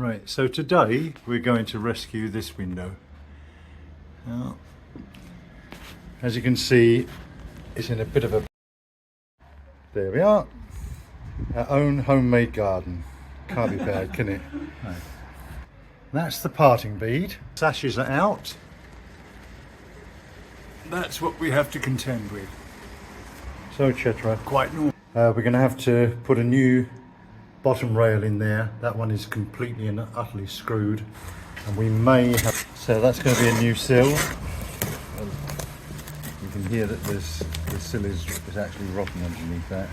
Right, so today we're going to rescue this window. Now, as you can see, it's in a bit of a... There we are. Our own homemade garden. Can't be bad, can it? No. That's the parting bead. Sashes are out. That's what we have to contend with. So, Chetra, quite normal. We're going to have to put a new bottom rail in there. That one is completely and utterly screwed, and we may have... So that's going to be a new sill. You can hear that the sill is actually rotten underneath that.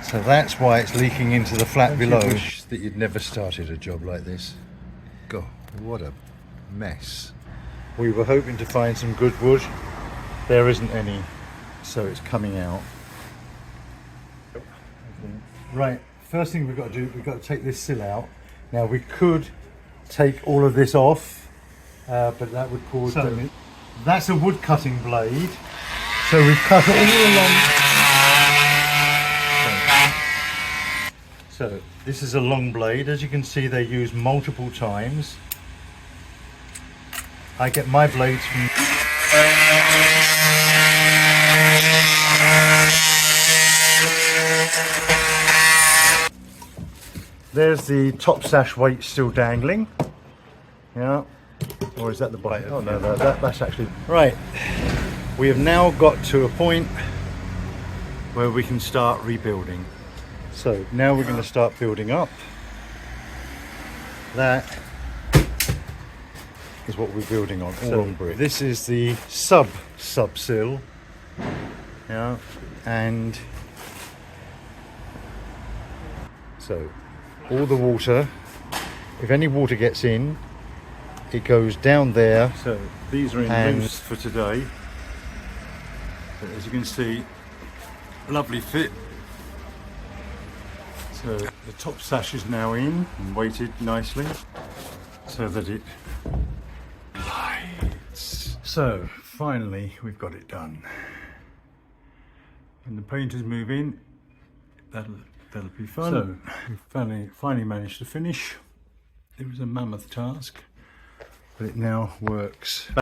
So that's why it's leaking into the flat below. I wish that you'd never started a job like this. God, what a mess. We were hoping to find some good wood. There isn't any, so it's coming out. Right, first thing we've got to do, we've got to take this sill out. Now we could take all of this off, but that would cause... So, that's a wood cutting blade. So we've cut it all along. So this is a long blade. As you can see, they're used multiple times. I get my blades from... There's the top sash weight still dangling. Yeah. Or is that the blade? Oh no, that's actually... Right. We have now got to a point where we can start rebuilding. So now we're going to start building up. That is what we're building on, all on brick. This is the sub sill. Yeah. And so all the water, if any water gets in, it goes down there. So these are in loose for today. But as you can see, lovely fit. So the top sash is now in and weighted nicely so that it lights. So finally we've got it done. When the painters move in, that'll be fun. So we've finally managed to finish. It was a mammoth task, but it now works.